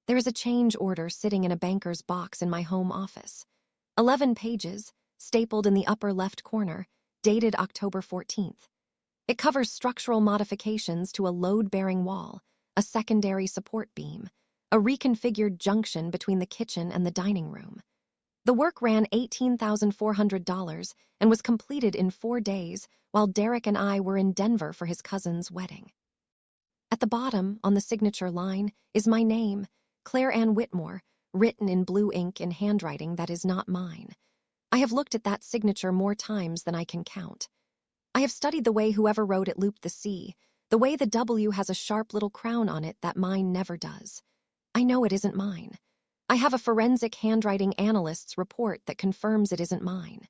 There is a change order sitting in a banker's box in my home office. 11 pages, stapled in the upper left corner, dated October 14th. It covers structural modifications to a load-bearing wall, a secondary support beam, a reconfigured junction between the kitchen and the dining room. The work ran $18,400 and was completed in 4 days while Derek and I were in Denver for his cousin's wedding. At the bottom, on the signature line, is my name, Claire Anne Whitmore, written in blue ink in handwriting that is not mine. I have looked at that signature more times than I can count. I have studied the way whoever wrote it looped the C, the way the W has a sharp little crown on it that mine never does. I know it isn't mine. I have a forensic handwriting analyst's report that confirms it isn't mine.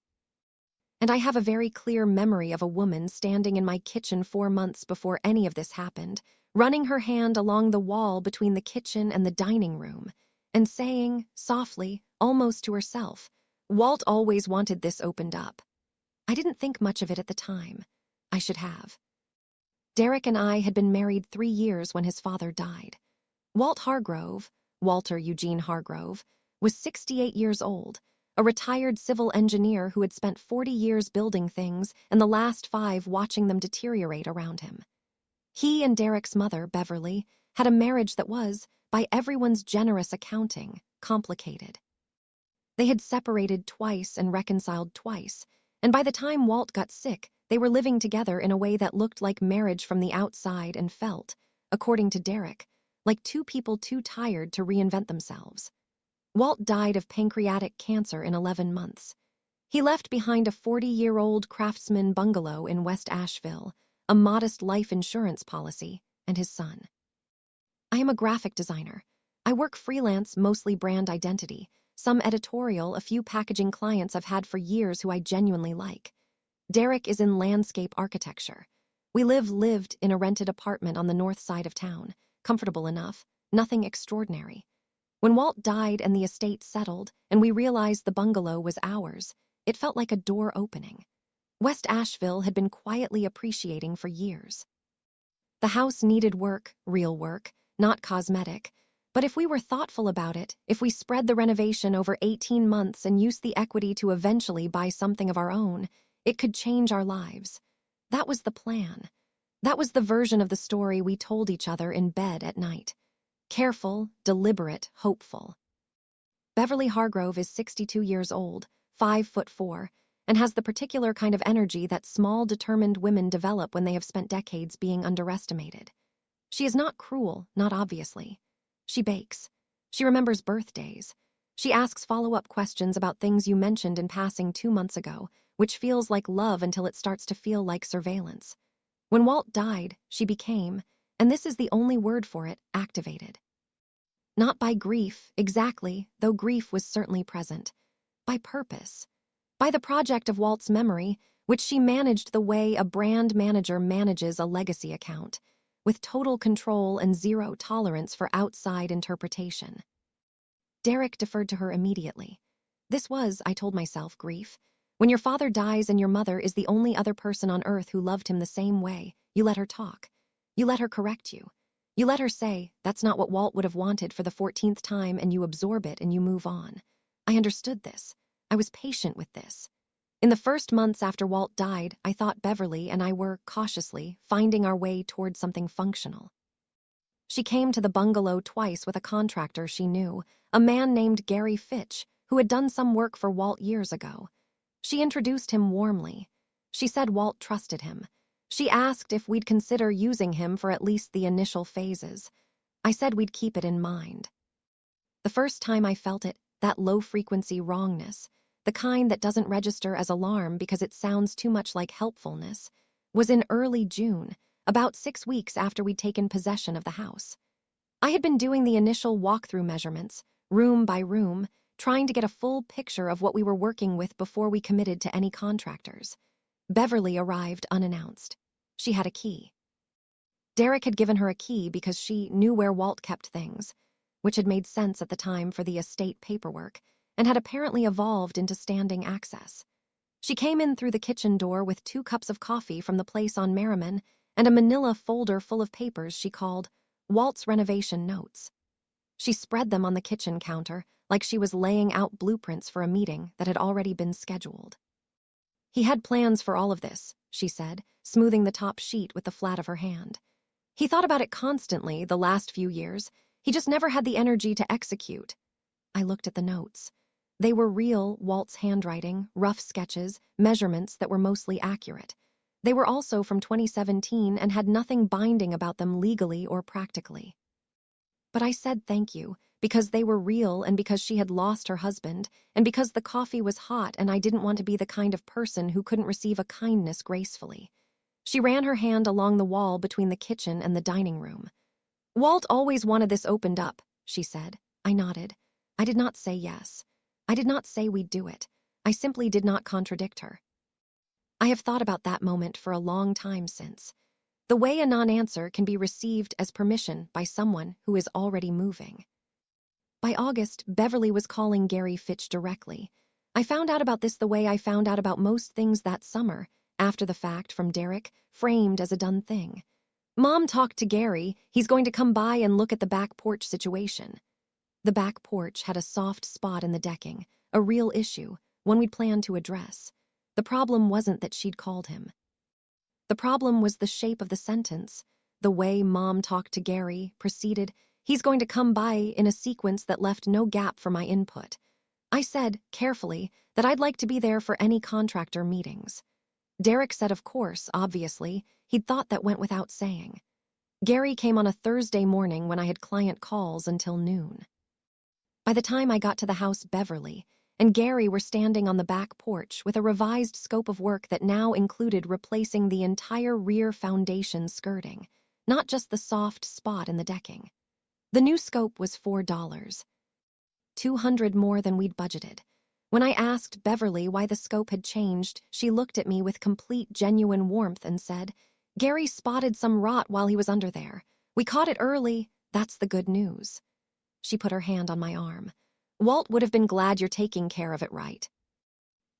And I have a very clear memory of a woman standing in my kitchen 4 months before any of this happened, running her hand along the wall between the kitchen and the dining room, and saying, softly, almost to herself, "Walt always wanted this opened up." I didn't think much of it at the time. I should have. Derek and I had been married 3 years when his father died. Walt Hargrove, Walter Eugene Hargrove, was 68 years old, a retired civil engineer who had spent 40 years building things and the last 5 watching them deteriorate around him. He and Derek's mother, Beverly, had a marriage that was, by everyone's generous accounting, complicated. They had separated twice and reconciled twice, and by the time Walt got sick, they were living together in a way that looked like marriage from the outside and felt, according to Derek, like 2 people too tired to reinvent themselves. Walt died of pancreatic cancer in 11 months. He left behind a 40-year-old craftsman bungalow in West Asheville, a modest life insurance policy, and his son. I am a graphic designer. I work freelance, mostly brand identity, some editorial, a few packaging clients I've had for years who I genuinely like. Derek is in landscape architecture. We lived in a rented apartment on the north side of town, comfortable enough, nothing extraordinary. When Walt died and the estate settled, and we realized the bungalow was ours, it felt like a door opening. West Asheville had been quietly appreciating for years. The house needed work, real work, not cosmetic, but if we were thoughtful about it, if we spread the renovation over 18 months and used the equity to eventually buy something of our own, it could change our lives. That was the plan. That was the version of the story we told each other in bed at night. Careful, deliberate, hopeful. Beverly Hargrove is 62 years old, 5'4", and has the particular kind of energy that small, determined women develop when they have spent decades being underestimated. She is not cruel, not obviously. She bakes. She remembers birthdays. She asks follow-up questions about things you mentioned in passing 2 months ago, which feels like love until it starts to feel like surveillance. When Walt died, she became, and this is the only word for it, activated. Not by grief, exactly, though grief was certainly present. By purpose. By the project of Walt's memory, which she managed the way a brand manager manages a legacy account, with total control and zero tolerance for outside interpretation. Derek deferred to her immediately. This was, I told myself, grief. When your father dies and your mother is the only other person on earth who loved him the same way, you let her talk. You let her correct you. You let her say, "That's not what Walt would have wanted," for the 14th time, and you absorb it and you move on. I understood this. I was patient with this. In the first months after Walt died, I thought Beverly and I were, cautiously, finding our way toward something functional. She came to the bungalow twice with a contractor she knew, a man named Gary Fitch, who had done some work for Walt years ago. She introduced him warmly. She said Walt trusted him. She asked if we'd consider using him for at least the initial phases. I said we'd keep it in mind. The first time I felt it, that low-frequency wrongness, the kind that doesn't register as alarm because it sounds too much like helpfulness, was in early June, about 6 weeks after we'd taken possession of the house. I had been doing the initial walkthrough measurements, room by room, trying to get a full picture of what we were working with before we committed to any contractors. Beverly arrived unannounced. She had a key. Derek had given her a key because she knew where Walt kept things, which had made sense at the time for the estate paperwork, and had apparently evolved into standing access. She came in through the kitchen door with 2 cups of coffee from the place on Merriman and a manila folder full of papers she called Walt's renovation notes. She spread them on the kitchen counter like she was laying out blueprints for a meeting that had already been scheduled. He had plans for all of this, she said, smoothing the top sheet with the flat of her hand. He thought about it constantly the last few years. He just never had the energy to execute. I looked at the notes. They were real Walt's handwriting, rough sketches, measurements that were mostly accurate. They were also from 2017 and had nothing binding about them legally or practically. But I said thank you, because they were real and because she had lost her husband, and because the coffee was hot and I didn't want to be the kind of person who couldn't receive a kindness gracefully. She ran her hand along the wall between the kitchen and the dining room. Walt always wanted this opened up, she said. I nodded. I did not say yes. I did not say we'd do it. I simply did not contradict her. I have thought about that moment for a long time since. The way a non-answer can be received as permission by someone who is already moving. By August, Beverly was calling Gary Fitch directly. I found out about this the way I found out about most things that summer, after the fact from Derek, framed as a done thing. Mom talked to Gary. He's going to come by and look at the back porch situation. The back porch had a soft spot in the decking, a real issue, one we'd planned to address. The problem wasn't that she'd called him. The problem was the shape of the sentence. The way Mom talked to Gary proceeded, he's going to come by in a sequence that left no gap for my input. I said, carefully, that I'd like to be there for any contractor meetings. Derek said of course, obviously, he'd thought that went without saying. Gary came on a Thursday morning when I had client calls until noon. By the time I got to the house, Beverly and Gary were standing on the back porch with a revised scope of work that now included replacing the entire rear foundation skirting, not just the soft spot in the decking. The new scope was $4, $200 more than we'd budgeted. When I asked Beverly why the scope had changed, she looked at me with complete genuine warmth and said, Gary spotted some rot while he was under there. We caught it early. That's the good news. She put her hand on my arm. Walt would have been glad you're taking care of it right.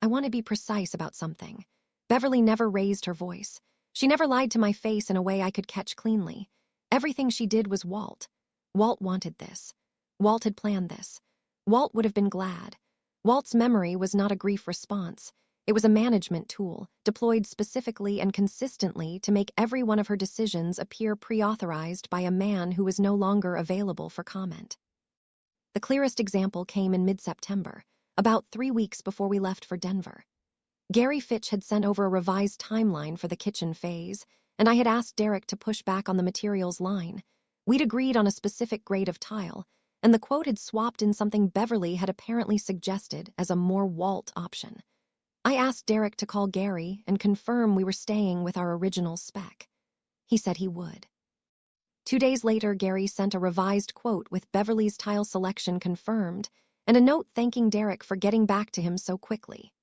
I want to be precise about something. Beverly never raised her voice. She never lied to my face in a way I could catch cleanly. Everything she did was Walt. Walt wanted this. Walt had planned this. Walt would have been glad. Walt's memory was not a grief response. It was a management tool, deployed specifically and consistently to make every one of her decisions appear pre-authorized by a man who was no longer available for comment. The clearest example came in mid-September, about 3 weeks before we left for Denver. Gary Fitch had sent over a revised timeline for the kitchen phase, and I had asked Derek to push back on the materials line. We'd agreed on a specific grade of tile, and the quote had swapped in something Beverly had apparently suggested as a more Walt option. I asked Derek to call Gary and confirm we were staying with our original spec. He said he would. 2 days later, Gary sent a revised quote with Beverly's tile selection confirmed and a note thanking Derek for getting back to him so quickly.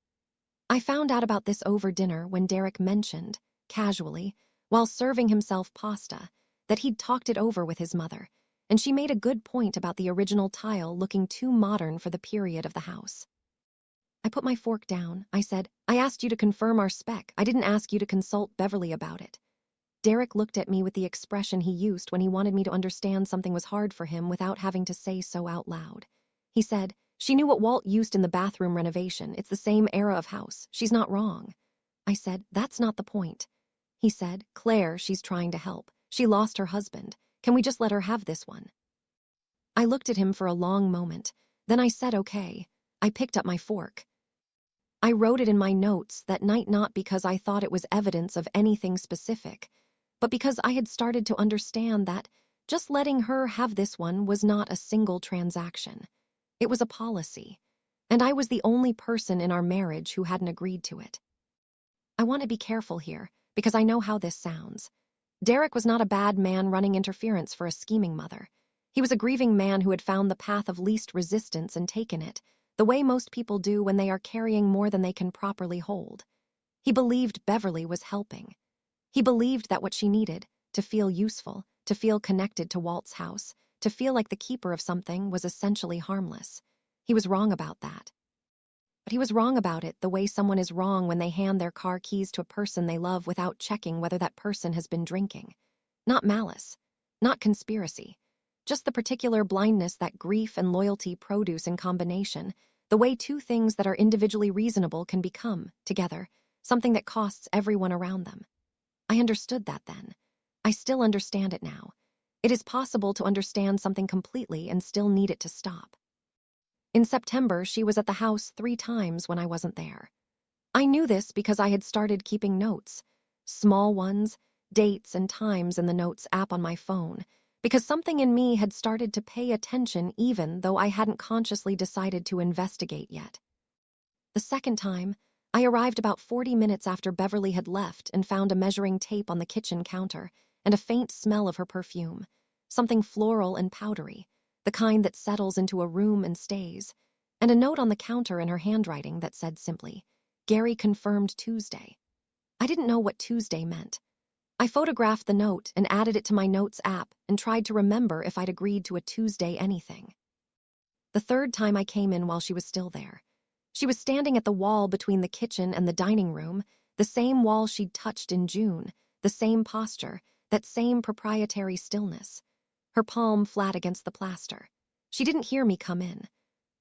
I found out about this over dinner when Derek mentioned, casually, while serving himself pasta, that he'd talked it over with his mother, and she made a good point about the original tile looking too modern for the period of the house. I put my fork down. I said, I asked you to confirm our spec. I didn't ask you to consult Beverly about it. Derek looked at me with the expression he used when he wanted me to understand something was hard for him without having to say so out loud. He said, she knew what Walt used in the bathroom renovation. It's the same era of house. She's not wrong. I said, that's not the point. He said, Claire, she's trying to help. She lost her husband. Can we just let her have this one? I looked at him for a long moment. Then I said, okay. I picked up my fork. I wrote it in my notes that night not because I thought it was evidence of anything specific, but because I had started to understand that just letting her have this one was not a single transaction. It was a policy, and I was the only person in our marriage who hadn't agreed to it. I want to be careful here, because I know how this sounds. Derek was not a bad man running interference for a scheming mother. He was a grieving man who had found the path of least resistance and taken it, the way most people do when they are carrying more than they can properly hold. He believed Beverly was helping. He believed that what she needed, to feel useful, to feel connected to Walt's house, to feel like the keeper of something, was essentially harmless. He was wrong about that. But he was wrong about it the way someone is wrong when they hand their car keys to a person they love without checking whether that person has been drinking. Not malice, not conspiracy, Just the particular blindness that grief and loyalty produce in combination, the way two things that are individually reasonable can become, together, something that costs everyone around them. I understood that then. I still understand it now. It is possible to understand something completely and still need it to stop. In September, she was at the house 3 times when I wasn't there. I knew this because I had started keeping notes. Small ones, dates and times in the Notes app on my phone, because something in me had started to pay attention even though I hadn't consciously decided to investigate yet. The second time, I arrived about 40 minutes after Beverly had left and found a measuring tape on the kitchen counter and a faint smell of her perfume, something floral and powdery, the kind that settles into a room and stays, and a note on the counter in her handwriting that said simply, "Gary confirmed Tuesday." I didn't know what Tuesday meant. I photographed the note and added it to my Notes app and tried to remember if I'd agreed to a Tuesday anything. The third time I came in while she was still there. She was standing at the wall between the kitchen and the dining room, the same wall she'd touched in June, the same posture, that same proprietary stillness. Her palm flat against the plaster. She didn't hear me come in.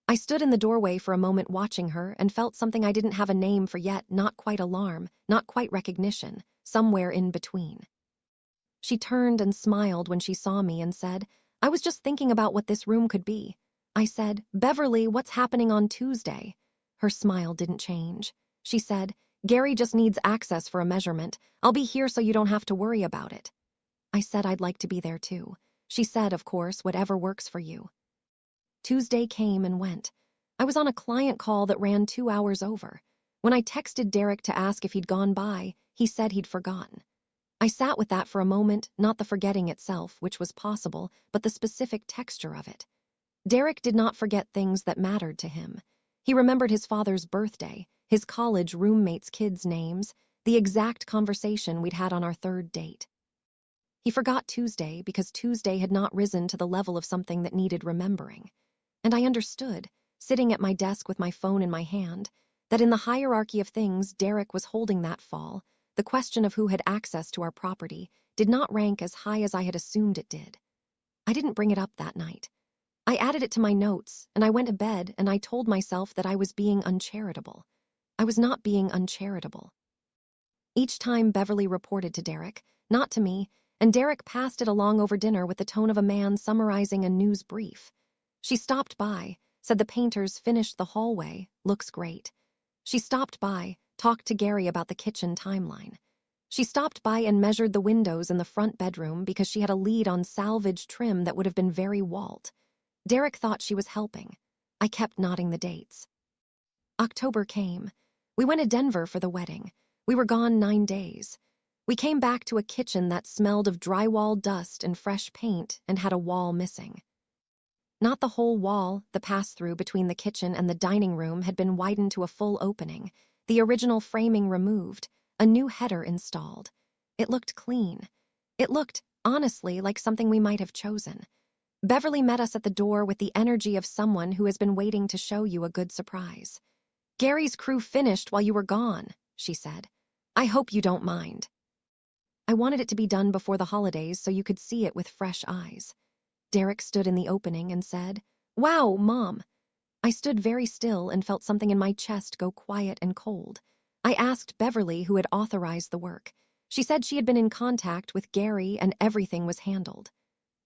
I stood in the doorway for a moment watching her and felt something I didn't have a name for yet, not quite alarm, not quite recognition, somewhere in between. She turned and smiled when she saw me and said, "I was just thinking about what this room could be." I said, "Beverly, what's happening on Tuesday?" Her smile didn't change. She said, "Gary just needs access for a measurement. I'll be here so you don't have to worry about it." I said I'd like to be there too. She said, "Of course, whatever works for you." Tuesday came and went. I was on a client call that ran 2 hours over. When I texted Derek to ask if he'd gone by, he said he'd forgotten. I sat with that for a moment, not the forgetting itself, which was possible, but the specific texture of it. Derek did not forget things that mattered to him. He remembered his father's birthday, his college roommates' kids' names, the exact conversation we'd had on our 3rd date. He forgot Tuesday because Tuesday had not risen to the level of something that needed remembering. And I understood, sitting at my desk with my phone in my hand, that in the hierarchy of things Derek was holding that fall, the question of who had access to our property did not rank as high as I had assumed it did. I didn't bring it up that night. I added it to my notes, and I went to bed and I told myself that I was being uncharitable. I was not being uncharitable. Each time Beverly reported to Derek, not to me, and Derek passed it along over dinner with the tone of a man summarizing a news brief. She stopped by, said the painters finished the hallway, looks great. She stopped by, talked to Gary about the kitchen timeline. She stopped by and measured the windows in the front bedroom because she had a lead on salvage trim that would have been very Walt. Derek thought she was helping. I kept nodding the dates. October came. We went to Denver for the wedding. We were gone 9 days. We came back to a kitchen that smelled of drywall dust and fresh paint and had a wall missing. Not the whole wall, the pass-through between the kitchen and the dining room had been widened to a full opening, the original framing removed, a new header installed. It looked clean. It looked, honestly, like something we might have chosen. Beverly met us at the door with the energy of someone who has been waiting to show you a good surprise. "Gary's crew finished while you were gone," she said. "I hope you don't mind." I wanted it to be done before the holidays so you could see it with fresh eyes. Derek stood in the opening and said, "Wow, Mom." I stood very still and felt something in my chest go quiet and cold. I asked Beverly who had authorized the work. She said she had been in contact with Gary and everything was handled.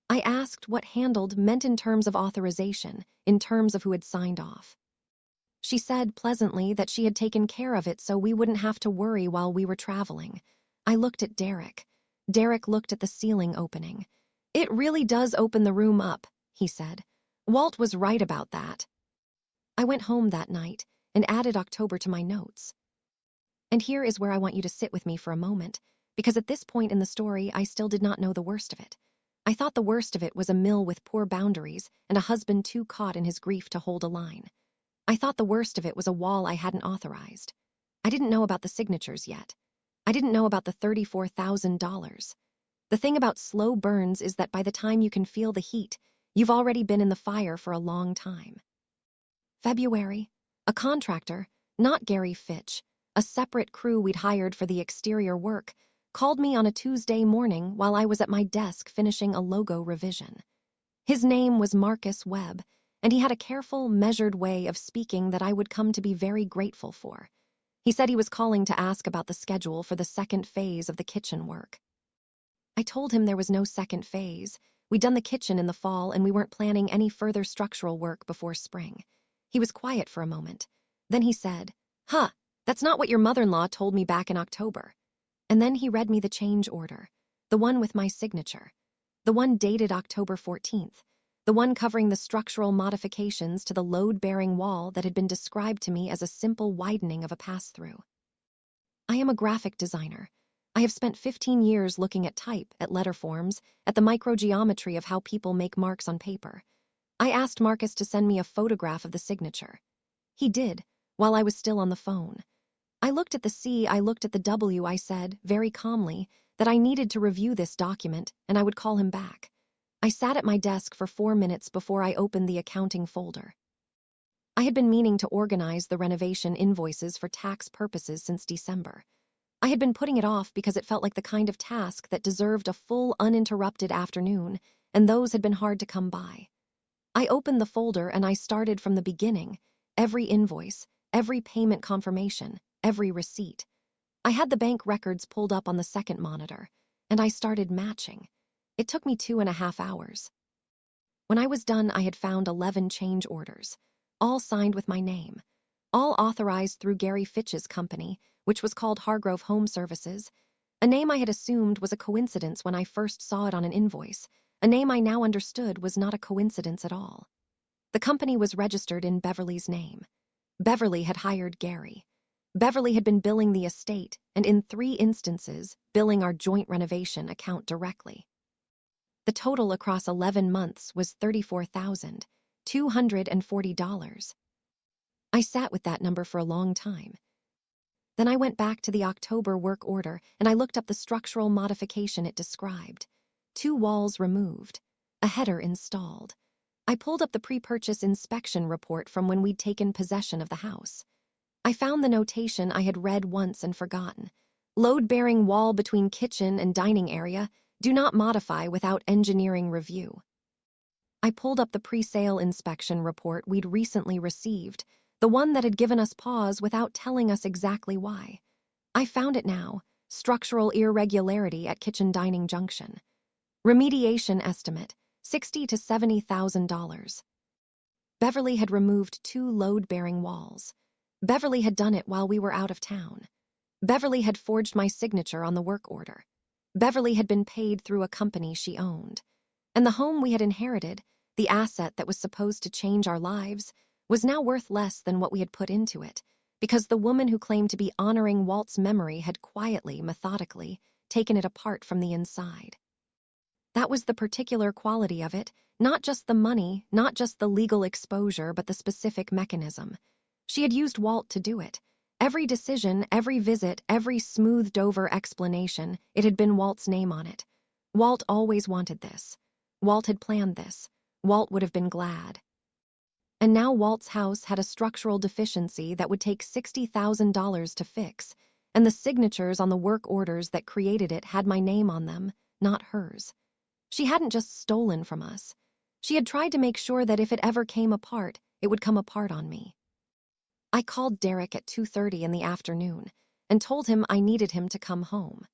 I asked what handled meant in terms of authorization, in terms of who had signed off. She said pleasantly that she had taken care of it so we wouldn't have to worry while we were traveling. I looked at Derek. Derek looked at the ceiling opening. "It really does open the room up," he said. "Walt was right about that." I went home that night and added October to my notes. And here is where I want you to sit with me for a moment, because at this point in the story I still did not know the worst of it. I thought the worst of it was a mill with poor boundaries and a husband too caught in his grief to hold a line. I thought the worst of it was a wall I hadn't authorized. I didn't know about the signatures yet. I didn't know about the $34,000. The thing about slow burns is that by the time you can feel the heat, you've already been in the fire for a long time. February, a contractor, not Gary Fitch, a separate crew we'd hired for the exterior work, called me on a Tuesday morning while I was at my desk finishing a logo revision. His name was Marcus Webb, and he had a careful, measured way of speaking that I would come to be very grateful for. He said he was calling to ask about the schedule for the second phase of the kitchen work. I told him there was no second phase. We'd done the kitchen in the fall and we weren't planning any further structural work before spring. He was quiet for a moment. Then he said, "Huh, that's not what your mother-in-law told me back in October." And then he read me the change order, the one with my signature, the one dated October 14th, the one covering the structural modifications to the load-bearing wall that had been described to me as a simple widening of a pass-through. I am a graphic designer. I have spent 15 years looking at type, at letter forms, at the microgeometry of how people make marks on paper. I asked Marcus to send me a photograph of the signature. He did, while I was still on the phone. I looked at the C, I looked at the W, I said, very calmly, that I needed to review this document and I would call him back. I sat at my desk for 4 minutes before I opened the accounting folder. I had been meaning to organize the renovation invoices for tax purposes since December. I had been putting it off because it felt like the kind of task that deserved a full, uninterrupted afternoon, and those had been hard to come by. I opened the folder and I started from the beginning, every invoice, every payment confirmation, every receipt. I had the bank records pulled up on the second monitor, and I started matching. It took me 2.5 hours. When I was done, I had found 11 change orders, all signed with my name, all authorized through Gary Fitch's company, which was called Hargrove Home Services, a name I had assumed was a coincidence when I first saw it on an invoice, a name I now understood was not a coincidence at all. The company was registered in Beverly's name. Beverly had hired Gary. Beverly had been billing the estate, and in 3 instances, billing our joint renovation account directly. The total across 11 months was $34,240. I sat with that number for a long time. Then I went back to the October work order and I looked up the structural modification it described. 2 walls removed, a header installed. I pulled up the pre-purchase inspection report from when we'd taken possession of the house. I found the notation I had read once and forgotten. Load-bearing wall between kitchen and dining area, do not modify without engineering review. I pulled up the pre-sale inspection report we'd recently received, the one that had given us pause without telling us exactly why. I found it now, structural irregularity at kitchen dining junction. Remediation estimate, $60,000 to $70,000. Beverly had removed 2 load-bearing walls. Beverly had done it while we were out of town. Beverly had forged my signature on the work order. Beverly had been paid through a company she owned. And the home we had inherited, the asset that was supposed to change our lives, was now worth less than what we had put into it, because the woman who claimed to be honoring Walt's memory had quietly, methodically, taken it apart from the inside. That was the particular quality of it, not just the money, not just the legal exposure, but the specific mechanism. She had used Walt to do it. Every decision, every visit, every smoothed-over explanation, it had been Walt's name on it. Walt always wanted this. Walt had planned this. Walt would have been glad. And now Walt's house had a structural deficiency that would take $60,000 to fix, and the signatures on the work orders that created it had my name on them, not hers. She hadn't just stolen from us. She had tried to make sure that if it ever came apart, it would come apart on me. I called Derek at 2:30 in the afternoon and told him I needed him to come home.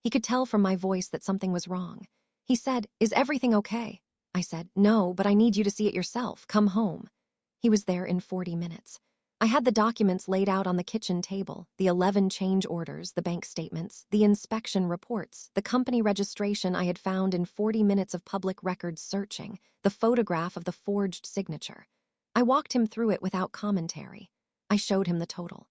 He could tell from my voice that something was wrong. He said, "Is everything okay?" I said, "No, but I need you to see it yourself. Come home." He was there in 40 minutes. I had the documents laid out on the kitchen table, the 11 change orders, the bank statements, the inspection reports, the company registration I had found in 40 minutes of public records searching, the photograph of the forged signature. I walked him through it without commentary. I showed him the total.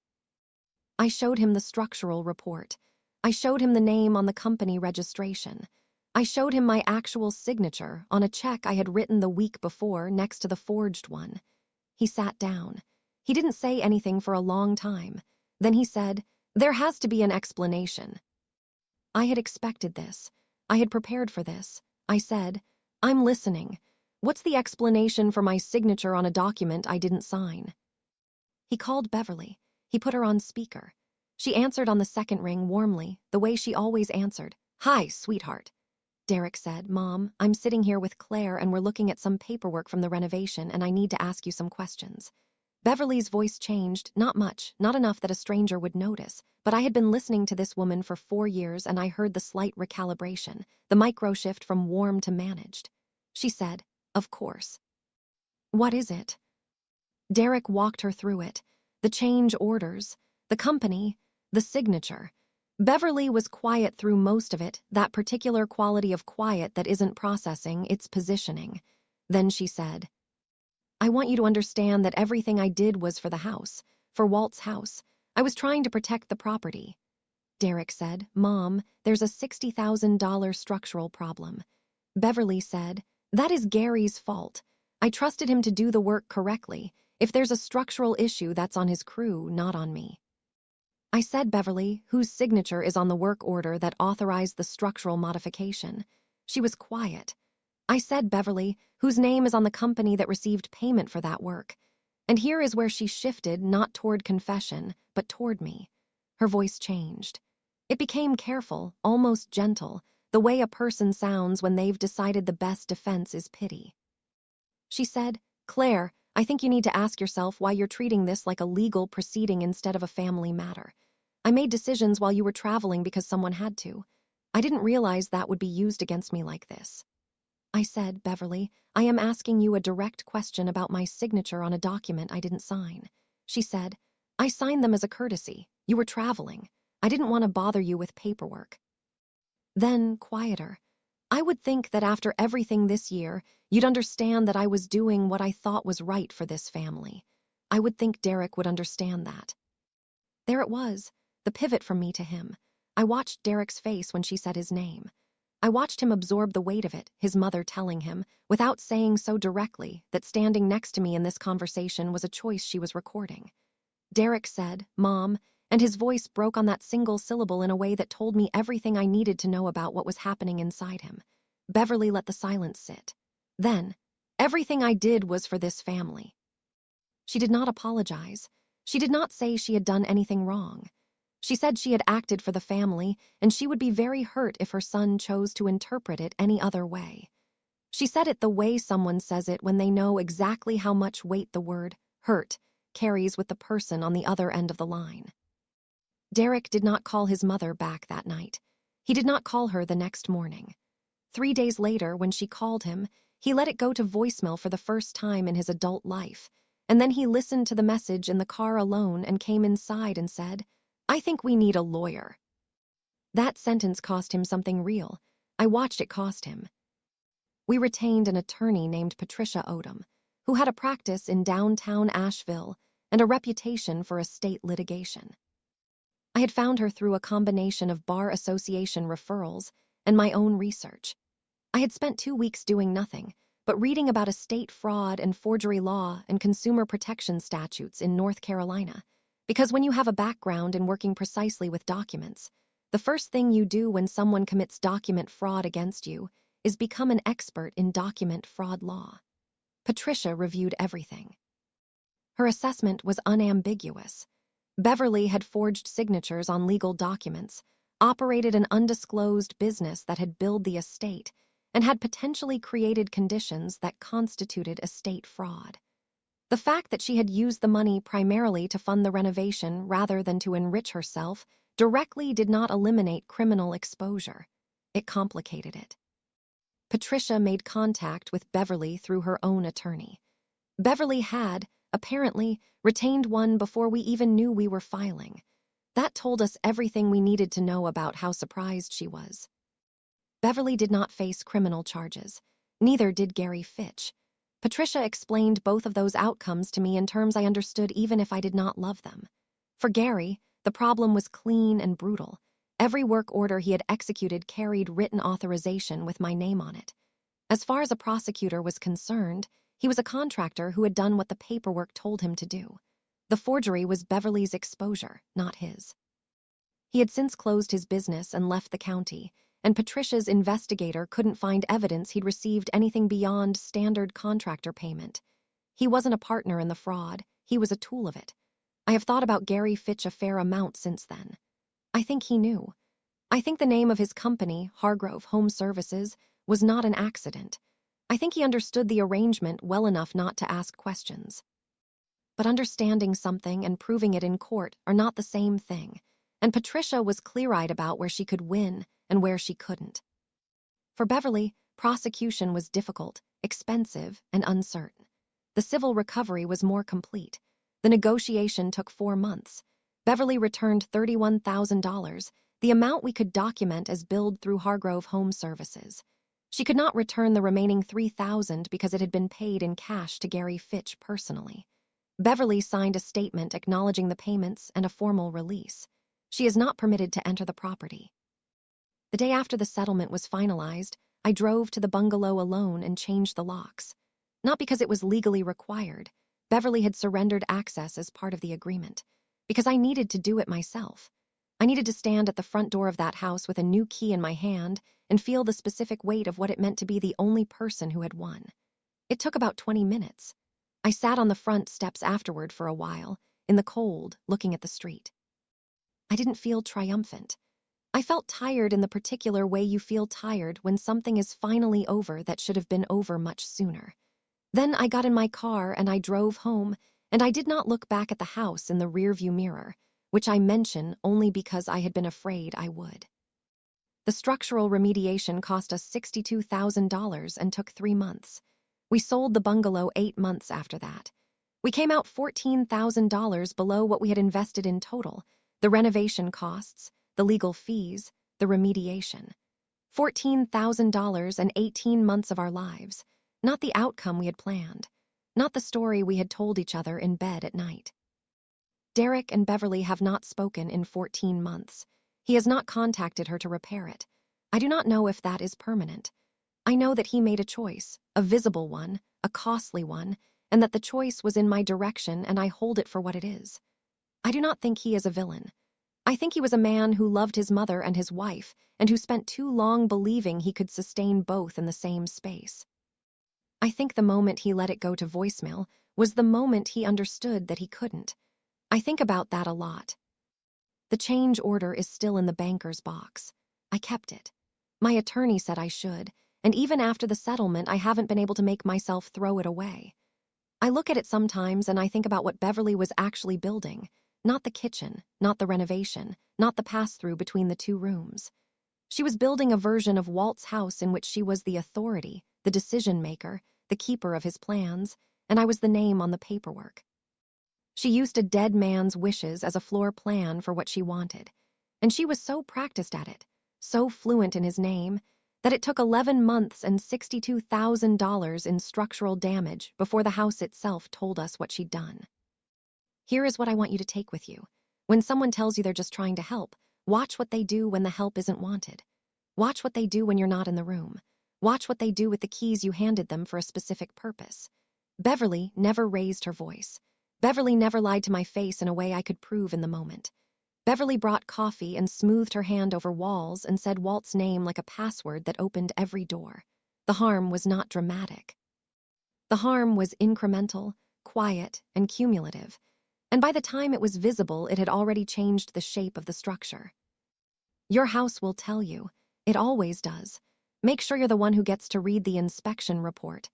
I showed him the structural report. I showed him the name on the company registration. I showed him my actual signature on a check I had written the week before next to the forged one. He sat down. He didn't say anything for a long time. Then he said, "There has to be an explanation." I had expected this. I had prepared for this. I said, "I'm listening. What's the explanation for my signature on a document I didn't sign?" He called Beverly. He put her on speaker. She answered on the second ring warmly, the way she always answered. "Hi, sweetheart." Derek said, "Mom, I'm sitting here with Claire and we're looking at some paperwork from the renovation and I need to ask you some questions." Beverly's voice changed, not much, not enough that a stranger would notice, but I had been listening to this woman for 4 years and I heard the slight recalibration, the micro shift from warm to managed. She said, "Of course." "What is it?" Derek walked her through it. The change orders, the company, the signature. Beverly was quiet through most of it, that particular quality of quiet that isn't processing, it's positioning. Then she said, "I want you to understand that everything I did was for the house, for Walt's house. I was trying to protect the property." Derek said, "Mom, there's a $60,000 structural problem." Beverly said, "That is Gary's fault. I trusted him to do the work correctly. If there's a structural issue, that's on his crew, not on me." I said, "Beverly, whose signature is on the work order that authorized the structural modification?" She was quiet. I said, "Beverly, whose name is on the company that received payment for that work?" And here is where she shifted, not toward confession, but toward me. Her voice changed. It became careful, almost gentle, the way a person sounds when they've decided the best defense is pity. She said, "Claire, I think you need to ask yourself why you're treating this like a legal proceeding instead of a family matter. I made decisions while you were traveling because someone had to. I didn't realize that would be used against me like this." I said, "Beverly, I am asking you a direct question about my signature on a document I didn't sign." She said, "I signed them as a courtesy. You were traveling. I didn't want to bother you with paperwork." Then, quieter, "I would think that after everything this year, you'd understand that I was doing what I thought was right for this family. I would think Derek would understand that." There it was, the pivot from me to him. I watched Derek's face when she said his name. I watched him absorb the weight of it, his mother telling him, without saying so directly, that standing next to me in this conversation was a choice she was recording. Derek said, "Mom," and his voice broke on that single syllable in a way that told me everything I needed to know about what was happening inside him. Beverly let the silence sit. Then, "Everything I did was for this family." She did not apologize. She did not say she had done anything wrong. She said she had acted for the family, and she would be very hurt if her son chose to interpret it any other way. She said it the way someone says it when they know exactly how much weight the word hurt carries with the person on the other end of the line. Derek did not call his mother back that night. He did not call her the next morning. 3 days later, when she called him, he let it go to voicemail for the first time in his adult life, and then he listened to the message in the car alone and came inside and said, "I think we need a lawyer." That sentence cost him something real. I watched it cost him. We retained an attorney named Patricia Odom, who had a practice in downtown Asheville and a reputation for estate litigation. I had found her through a combination of bar association referrals and my own research. I had spent 2 weeks doing nothing but reading about estate fraud and forgery law and consumer protection statutes in North Carolina, because when you have a background in working precisely with documents, the first thing you do when someone commits document fraud against you is become an expert in document fraud law. Patricia reviewed everything. Her assessment was unambiguous. Beverly had forged signatures on legal documents, operated an undisclosed business that had billed the estate, and had potentially created conditions that constituted estate fraud. The fact that she had used the money primarily to fund the renovation rather than to enrich herself directly did not eliminate criminal exposure. It complicated it. Patricia made contact with Beverly through her own attorney. Beverly had, apparently, retained one before we even knew we were filing. That told us everything we needed to know about how surprised she was. Beverly did not face criminal charges. Neither did Gary Fitch. Patricia explained both of those outcomes to me in terms I understood even if I did not love them. For Gary, the problem was clean and brutal. Every work order he had executed carried written authorization with my name on it. As far as a prosecutor was concerned, he was a contractor who had done what the paperwork told him to do. The forgery was Beverly's exposure, not his. He had since closed his business and left the county, and Patricia's investigator couldn't find evidence he'd received anything beyond standard contractor payment. He wasn't a partner in the fraud, he was a tool of it. I have thought about Gary Fitch a fair amount since then. I think he knew. I think the name of his company, Hargrove Home Services, was not an accident. I think he understood the arrangement well enough not to ask questions. But understanding something and proving it in court are not the same thing, and Patricia was clear-eyed about where she could win and where she couldn't. For Beverly, prosecution was difficult, expensive, and uncertain. The civil recovery was more complete. The negotiation took 4 months. Beverly returned $31,000, the amount we could document as billed through Hargrove Home Services. She could not return the remaining $3,000 because it had been paid in cash to Gary Fitch personally. Beverly signed a statement acknowledging the payments and a formal release. She is not permitted to enter the property. The day after the settlement was finalized, I drove to the bungalow alone and changed the locks. Not because it was legally required. Beverly had surrendered access as part of the agreement. Because I needed to do it myself. I needed to stand at the front door of that house with a new key in my hand and feel the specific weight of what it meant to be the only person who had won. It took about 20 minutes. I sat on the front steps afterward for a while, in the cold, looking at the street. I didn't feel triumphant. I felt tired in the particular way you feel tired when something is finally over that should have been over much sooner. Then I got in my car and I drove home, and I did not look back at the house in the rearview mirror, which I mention only because I had been afraid I would. The structural remediation cost us $62,000 and took 3 months. We sold the bungalow 8 months after that. We came out $14,000 below what we had invested in total, the renovation costs, the legal fees, the remediation. $14,000 and 18 months of our lives, not the outcome we had planned, not the story we had told each other in bed at night. Derek and Beverly have not spoken in 14 months. He has not contacted her to repair it. I do not know if that is permanent. I know that he made a choice, a visible one, a costly one, and that the choice was in my direction and I hold it for what it is. I do not think he is a villain. I think he was a man who loved his mother and his wife and who spent too long believing he could sustain both in the same space. I think the moment he let it go to voicemail was the moment he understood that he couldn't. I think about that a lot. The change order is still in the banker's box. I kept it. My attorney said I should, and even after the settlement I haven't been able to make myself throw it away. I look at it sometimes and I think about what Beverly was actually building. Not the kitchen, not the renovation, not the pass-through between the 2 rooms. She was building a version of Walt's house in which she was the authority, the decision-maker, the keeper of his plans, and I was the name on the paperwork. She used a dead man's wishes as a floor plan for what she wanted, and she was so practiced at it, so fluent in his name, that it took 11 months and $62,000 in structural damage before the house itself told us what she'd done. Here is what I want you to take with you. When someone tells you they're just trying to help, watch what they do when the help isn't wanted. Watch what they do when you're not in the room. Watch what they do with the keys you handed them for a specific purpose. Beverly never raised her voice. Beverly never lied to my face in a way I could prove in the moment. Beverly brought coffee and smoothed her hand over walls and said Walt's name like a password that opened every door. The harm was not dramatic. The harm was incremental, quiet, and cumulative. And by the time it was visible, it had already changed the shape of the structure. Your house will tell you. It always does. Make sure you're the one who gets to read the inspection report.